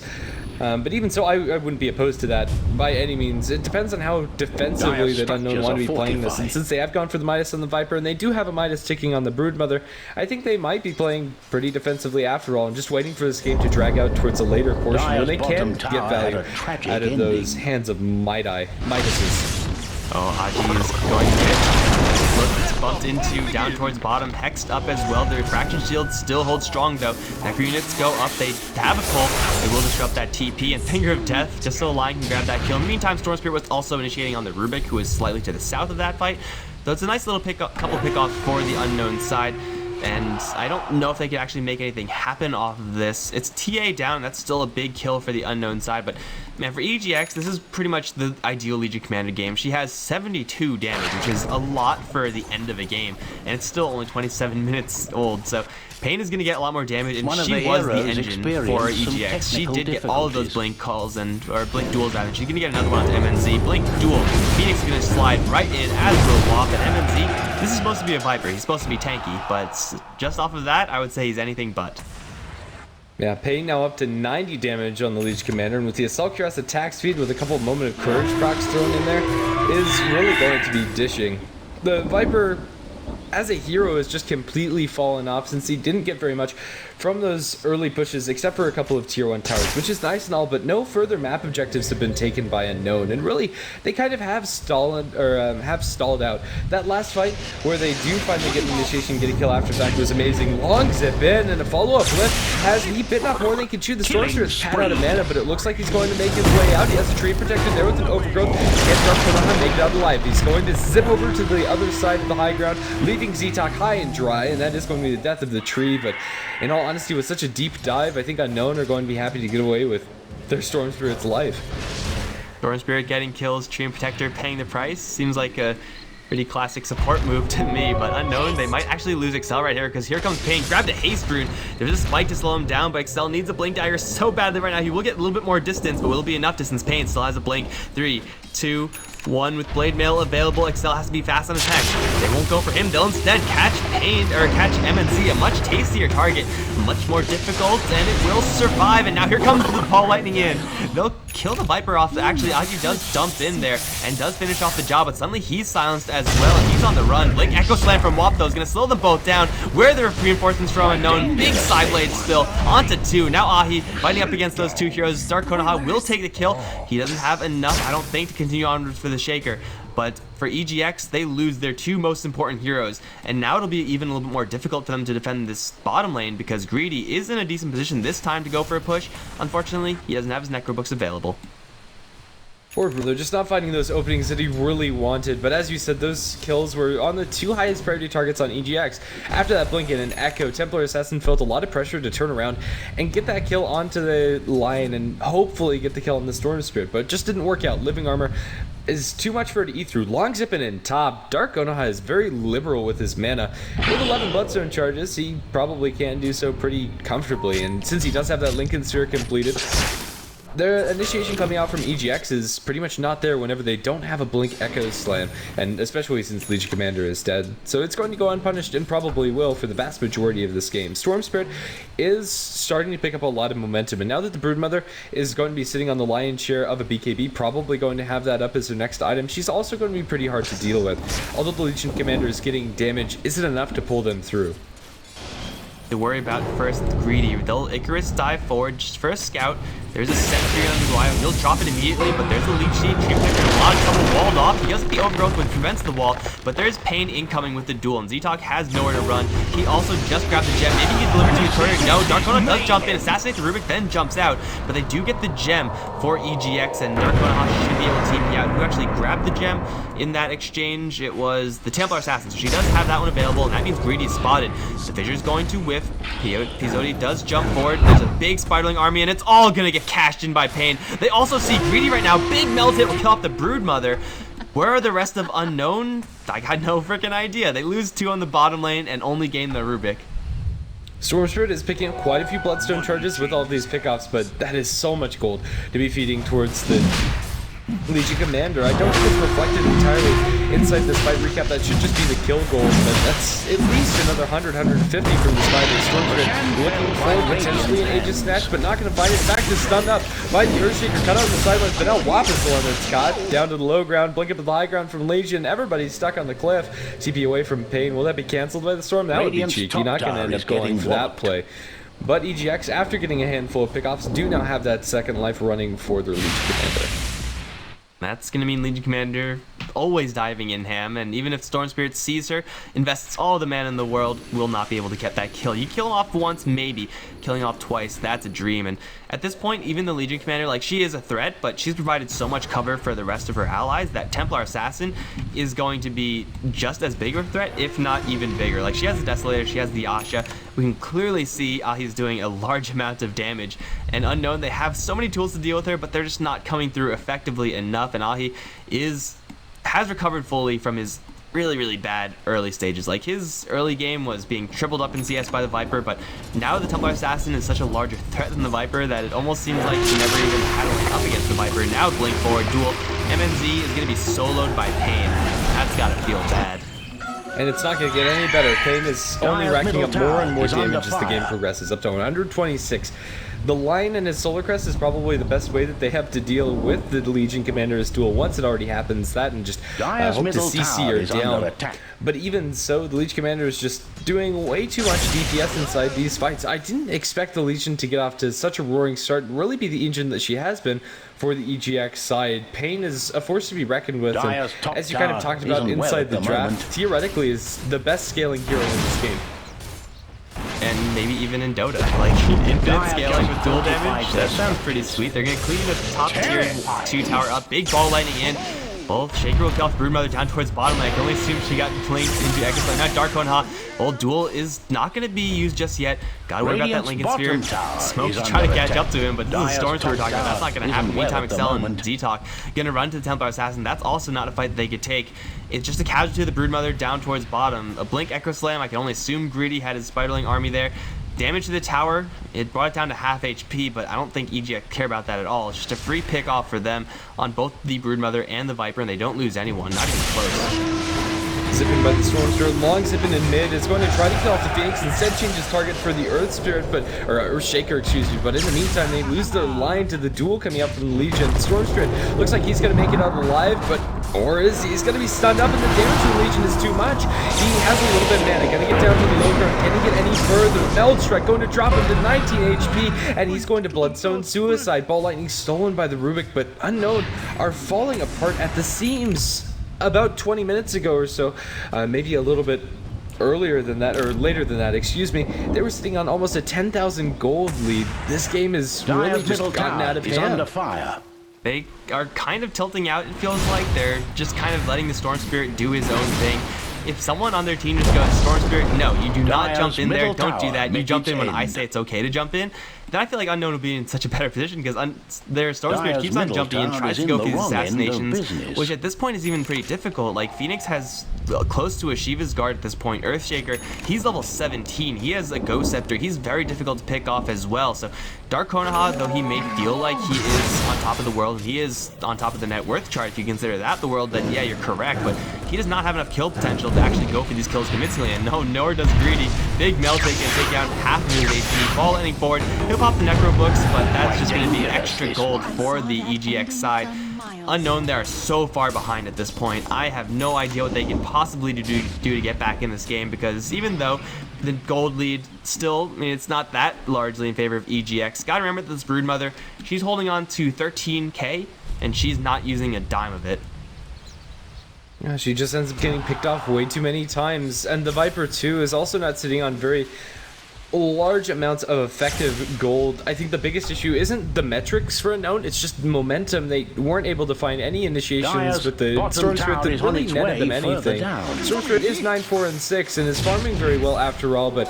But even so, I wouldn't be opposed to that by any means. It depends on how defensively that Unknown want to be playing this, and since they have gone for the Midas on the Viper, and they do have a Midas ticking on the Broodmother, I think they might be playing pretty defensively after all, and just waiting for this game to drag out towards a later portion where they can get value out of those hands of Midases. Oh, Haji's going to hit. It's bumped into down towards bottom. Hexed up as well. The Refraction Shield still holds strong though. Necro units go up. They have a pull. They will disrupt that TP, and Finger of Death just so Lion can grab that kill. In the meantime, Storm Spirit was also initiating on the Rubik, who is slightly to the south of that fight. So it's a nice little couple pickoffs for the Unknown side. And I don't know if they can actually make anything happen off of this. It's TA down, that's still a big kill for the Unknown side, but man, for EGX, this is pretty much the ideal Legion Commander game. She has 72 damage, which is a lot for the end of a game, and it's still only 27 minutes old, so Pain is going to get a lot more damage, and she was the engine for EGX. She did get all of those Blink calls, or Blink duels out, and she's going to get another one on MNZ. Blink duel, Phoenix is going to slide right in as will Wop, and MNZ, this is supposed to be a Viper. He's supposed to be tanky, but just off of that, I would say he's anything but. Yeah, Pain now up to 90 damage on the Legion Commander, and with the Assault Cuirass attack speed with a couple of Moment of Courage procs thrown in there, is really going to be dishing. The Viper, as a hero, has just completely fallen off since he didn't get very much from those early pushes, except for a couple of tier 1 towers, which is nice and all, but no further map objectives have been taken by Unknown, and really they kind of have stalled out. That last fight where they do finally get an initiation, get a kill after fact was amazing. Long zip in and a follow-up lift. Has he bitten off more than he can chew? The Sorcerer is pad out of mana, but it looks like he's going to make his way out. He has a tree protected there with an overgrowth. Can't Dark Konoha make it out alive. He's going to zip over to the other side of the high ground, leaving Zetok high and dry, and that is going to be the death of the tree. But in all honesty, with such a deep dive, I think Unknown are going to be happy to get away with their Storm Spirit's life. Storm Spirit getting kills, Tree and Protector paying the price. Seems like a pretty classic support move to me, but Unknown, they might actually lose Excel right here, because here comes Pain. Grab the Haste Rune. There's a spike to slow him down, but Excel needs a Blink Dagger so badly right now. He will get a little bit more distance, but will it be enough distance? Pain still has a Blink. 3, 2, 1 with Blade Mail available. Excel has to be fast on attack. They won't go for him. They'll instead catch Pain, or catch MNZ, a much tastier target, much more difficult, and it will survive. And now here comes the Ball Lightning in. They'll kill the Viper off. Actually, Agi does dump in there and does finish off the job, but suddenly he's silenced as well, and he's on the run. Blink Echo Slam from Wop, though, is going to slow them both down. Where are the reinforcements from Unknown? Big side blade spill onto 2. Now Ahi fighting up against those 2 heroes. Dark Konoha will take the kill. He doesn't have enough, I don't think, to continue onwards for the Shaker. But for EGX, they lose their 2 most important heroes, and now it'll be even a little bit more difficult for them to defend this bottom lane, because Greedy is in a decent position this time to go for a push. Unfortunately, he doesn't have his Necrobooks available. They're just not finding those openings that he really wanted, but as you said, those kills were on the 2 highest priority targets on EGX. After that Blink and Echo, Templar Assassin felt a lot of pressure to turn around and get that kill onto the Lion and hopefully get the kill on the Storm Spirit, but it just didn't work out. Living Armor is too much for her to eat through. Long zipping in top. Dark Konoha is very liberal with his mana. With 11 Bloodstone charges, he probably can do so pretty comfortably, and since he does have that Lincoln Sphere completed, their initiation coming out from EGX is pretty much not there whenever they don't have a Blink Echo Slam, and especially since Legion Commander is dead. So it's going to go unpunished and probably will for the vast majority of this game. Storm Spirit is starting to pick up a lot of momentum, and now that the Broodmother is going to be sitting on the lion's share of a BKB, probably going to have that up as her next item, she's also going to be pretty hard to deal with. Although the Legion Commander is getting damage, isn't enough to pull them through. To worry about first Greedy. They'll Icarus dive forward just for a scout. There's a sentry on the Goliath. He'll drop it immediately, but there's a leech seed. She's a lot of trouble walled off. He does the overgrowth, which prevents the wall, but there's Pain incoming with the duel, and Ztok has nowhere to run. He also just grabbed the gem. Maybe he delivers to the courier. No, Darkona does jump in, assassinates the Rubik, then jumps out, but they do get the gem for EGX, and Darkona should be able to team me out. Who actually grabbed the gem in that exchange? It was the Templar Assassin, so she does have that one available, and that means Greedy is spotted. The Fissure's going to whiff. Pizzotti does jump forward. There's a big spiraling army, and it's all gonna get cashed in by Pain. They also see Greedy right now. Big melt hit will kill off the Broodmother. Where are the rest of Unknown? I got no freaking idea. They lose 2 on the bottom lane and only gain the Rubik. Storm Spirit is picking up quite a few Bloodstone charges with all of these pickoffs, but that is so much gold to be feeding towards the Legion Commander. I don't think it's reflected entirely inside this fight recap. That should just be the kill goal, but that's at least another 100, 150 from this fight. Storm Spirit looking for potentially an Aegis Snatch, but not going to find it. Back to stunned up by the Earthshaker, cut out on the sidelines, but now Wap is the one that's caught. Down to the low ground, blink up to the high ground from Legion. Everybody's stuck on the cliff. TP away from Pain. Will that be cancelled by the Storm? That would be cheeky. Not going to end up going for that play. But EGX, after getting a handful of pickoffs, do now have that second life running for their Legion Commander. That's going to mean Legion Commander always diving in ham, and even if Storm Spirit sees her, invests all the mana in the world, will not be able to get that kill. You kill him off once, maybe. Killing off twice, that's a dream. And at this point, even the Legion Commander, like, she is a threat, but she's provided so much cover for the rest of her allies that Templar Assassin is going to be just as big of a threat, if not even bigger. Like, she has the Desolator, she has the Asha. We can clearly see Ahi's doing a large amount of damage. And Unknown, they have so many tools to deal with her, but they're just not coming through effectively enough. And Ahi has recovered fully from his really bad early stages. Like, his early game was being tripled up in CS by the Viper, but now the Templar Assassin is such a larger threat than the Viper that it almost seems like he never even had a lane up against the Viper. Now blink forward duel. MNZ is going to be soloed by Pain. That's got to feel bad. And it's not going to get any better. Pain is only racking up more and more damage as the game progresses, up to 126. The line and his Solar Crest is probably the best way that they have to deal with the Legion Commander's duel. Once it already happens, that and just hope to CC her down. But even so, the Legion Commander is just doing way too much DPS inside these fights. I didn't expect the Legion to get off to such a roaring start and really be the engine that she has been for the EGX side. Pain is a force to be reckoned with, and as you kind of talked about inside the draft, theoretically is the best scaling hero in this game. And maybe even in Dota, like infinite scaling with dual damage. That sounds pretty sweet. They're gonna clean the top tier 2 tower up. Big ball lightning in. Both Shaker will kill off Broodmother down towards bottom lane. I can only assume she got blinked into Echo Slam. Now Darkona. Old duel is not going to be used just yet. Gotta worry about that Lincoln Sphere. Smoke's trying to catch up to him, but this is Storms we were talking about. That's not going to happen. Meantime, Excel and Ztok gonna run to the Templar Assassin. That's also not a fight that they could take. It's just a casualty of the Broodmother down towards bottom. A blink Echo Slam. I can only assume Greedy had his Spiderling army there. Damage to the tower, it brought it down to half HP, but I don't think EGX care about that at all. It's just a free pick off for them on both the Broodmother and the Viper, and they don't lose anyone, not even close. Zipping by the Storm Spirit, long zipping in mid, is going to try to kill off the Phoenix, instead changes target for the Earth Spirit, or Shaker, excuse me, but in the meantime, they lose their line to the duel coming up from the Legion. Storm Spirit looks like he's going to make it out alive, or is he? He's going to be stunned up, and the damage from the Legion is too much. He has a little bit of mana, going to get down to the low ground, can he get any further? Meldstrike going to drop him to 19 HP, and he's going to Bloodstone Suicide. Ball Lightning stolen by the Rubik, but Unknown are falling apart at the seams. About 20 minutes ago or so, maybe a little bit earlier than that, or later than that, excuse me, they were sitting on almost a 10,000 gold lead. This game is really just gotten out of hand. Under fire. They are kind of tilting out, it feels like. They're just kind of letting the Storm Spirit do his own thing. If someone on their team just goes, Storm Spirit, no, you do not jump in there, don't do that. You jump in when I say it's okay to jump in. then I feel like Unknown will be in such a better position because their Storm Spirit keeps on jumping in, tries to go through these assassinations, which at this point is even pretty difficult. Like, Phoenix has close to a Shiva's Guard at this point. Earthshaker, he's level 17. He has a Ghost Scepter. He's very difficult to pick off as well. So Dark Konoha, though he may feel like he is on top of the world, he is on top of the net worth chart. If you consider that the world, then yeah, you're correct. But he does not have enough kill potential to actually go for these kills convincingly. And no, nor does Greedy. Big Melting can take down half of his HP. Fall ending forward. He'll pop the Necro Books, but that's just going to be extra gold for the EGX side. Unknown, they are so far behind at this point. I have no idea what they can possibly do to get back in this game, because even though the gold lead still, I mean, it's not that largely in favor of EGX. Gotta remember that this Broodmother, she's holding on to 13k, and she's not using a dime of it. Yeah, she just ends up getting picked off way too many times, and the Viper too is also not sitting on very large amounts of effective gold. I think the biggest issue isn't the metrics for Unknown, it's just momentum. They weren't able to find any initiations with the Storm Spirit that really netted them anything. Storm Spirit is 9, 4, and 6 and is farming very well after all, but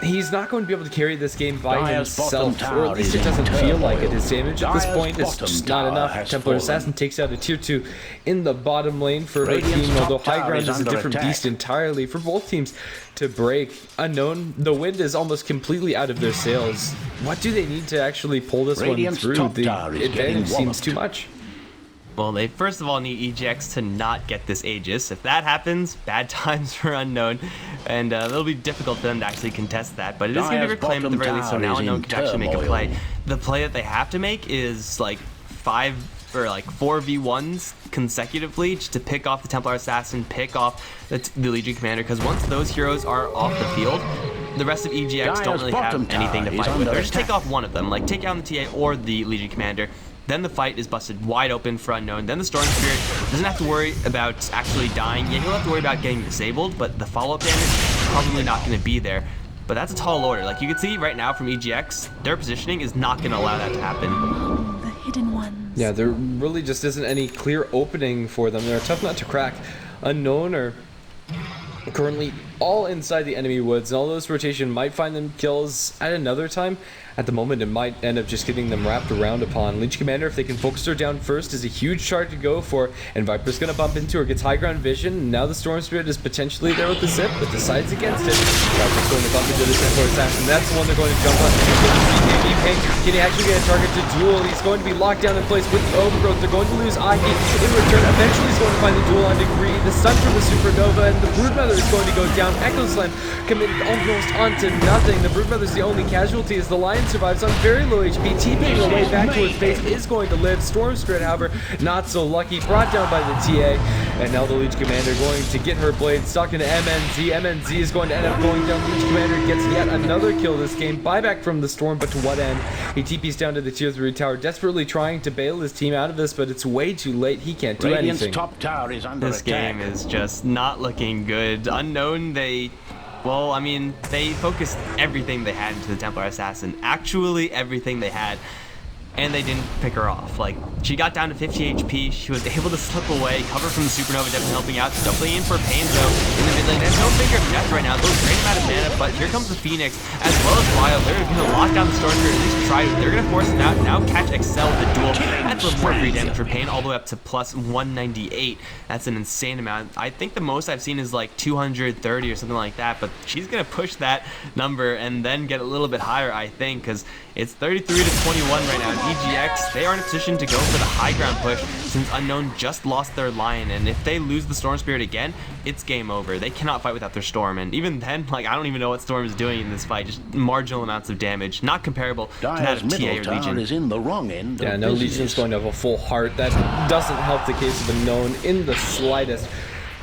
he's not going to be able to carry this game by himself, or at least it doesn't feel like it. His damage at this point is just not enough. Templar Assassin takes out a tier 2 in the bottom lane for her team, although High Ground is a different beast entirely for both teams to break. Unknown, the wind is almost completely out of their sails. What do they need to actually pull this one through? The advantage seems too much. Well, they first of all need EGX to not get this Aegis. If that happens, bad times for Unknown, and it'll be difficult for them to actually contest that, but it is going to be reclaimed at the very least, so now Unknown can actually make a play. The play that they have to make is like 4v1s consecutively just to pick off the Templar Assassin, pick off the Legion Commander, because once those heroes are off the field, the rest of EGX don't really have anything to fight with, or just take off one of them, like take down the TA or the Legion Commander. Then the fight is busted wide open for Unknown. Then the Storm Spirit doesn't have to worry about actually dying. Yeah, he'll have to worry about getting disabled, but the follow-up damage is probably not going to be there. But that's a tall order. Like you can see right now from EGX, their positioning is not going to allow that to happen. The hidden ones. Yeah, there really just isn't any clear opening for them. They're a tough nut to crack. Unknown are currently all inside the enemy woods, and all those rotation might find them kills at another time. At the moment, it might end up just getting them wrapped around upon. Legion Commander, if they can focus her down first, is a huge chart to go for, and Viper's going to bump into her, gets high ground vision, and now the Storm Spirit is potentially there with the zip, but decides against it. Viper's going to bump into the Templar Assassin. That's the one they're going to jump on. Can he actually get a target to duel? He's going to be locked down in place with the Overgrowth. They're going to lose Agi in return. Eventually, he's going to find the duel on Degree. The stun from the Supernova, and the Broodmother is going to go down. Echo Slam committed almost onto nothing. The Broodmother's the only casualty as the Lion survives on very low HP. T-Ping away back to his base is going to live. Storm Spirit, however, not so lucky. Brought down by the TA. And now the Legion Commander going to get her blade stuck into MNZ. MNZ is going to end up going down. Legion Commander gets yet another kill this game. Buyback from the Storm, but to what end? He TP's down to the tier 3 tower, desperately trying to bail his team out of this, but it's way too late. He can't do anything. Top tower is under this attack. Game is just not looking good. Unknown, well, I mean, they focused everything they had into the Templar Assassin. Actually, everything they had. And they didn't pick her off. Like, she got down to 50 HP. She was able to slip away. Cover from the Supernova definitely helping out. Doubling in for Painzo in the mid lane. There's no finger of death right now. Those great amount of mana, but here comes the Phoenix as well as Wild. They're going to lock down the Storm Spirit, at least try to. They're going to force him out. Now catch Excel with the duel. That's a little more free damage for Pain, all the way up to plus 198. That's an insane amount. I think the most I've seen is like 230 or something like that, but she's going to push that number and then get a little bit higher, I think, because it's 33 to 21 right now. EGX, they are in a position to go for the high ground push since Unknown just lost their Lion, and if they lose the Storm Spirit again, it's game over. They cannot fight without their Storm, and even then, like, I don't even know what Storm is doing in this fight. Just marginal amounts of damage, not comparable to that of TA or Legion. Is in the wrong end. Yeah, no, Legion's going to have a full heart. That doesn't help the case of Unknown in the slightest.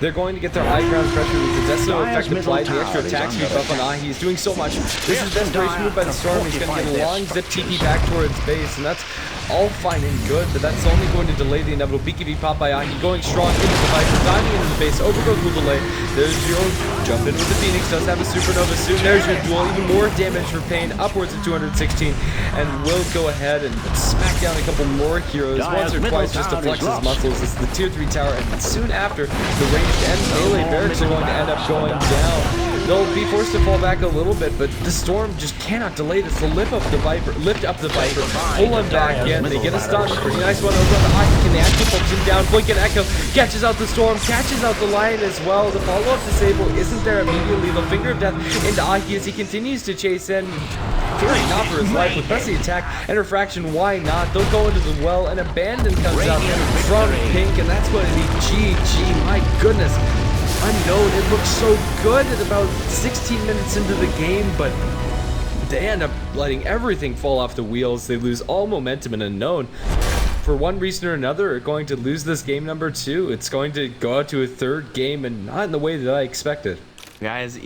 They're going to get their high ground pressure with the Deso effect applied, the extra attack speed buff on Ahi. He's doing so much. This is desperation move by the Storm. He's going to get a long zip TP back towards base, and that's all fine and good, but that's only going to delay the inevitable BKB pop by Ahi. Going strong into the Viper, diving into the base. Overgrowth will delay. There's your jump in with the Phoenix. Does have a Supernova soon. There's your duel. Even more damage for Pain, upwards of 216, and will go ahead and smack down a couple more heroes once or twice just to flex his muscles. It's the tier 3 tower, and soon after, the ranged and melee barracks are going to end up going down. They'll be forced to fall back a little bit, but the Storm just cannot delay this. They'll lift up the Viper, pull him back in. They get a stun. Pretty nice one over on the Aki. Can they actually focus him down? Blink and Echo catches out the Storm, catches out the Lion as well. The follow-up disable isn't there immediately. The Finger of Death into Aki as he continues to chase in. Fearing not for his life with Bessie attack and refraction. Why not? They'll go into the well, and Abandon comes out from Pink, and that's going to be GG. My goodness. Unknown, it looks so good at about 16 minutes into the game, but they end up letting everything fall off the wheels. They lose all momentum, and Unknown, for one reason or another, are going to lose this game number 2. It's going to go out to a third game, and not in the way that I expected. Guys,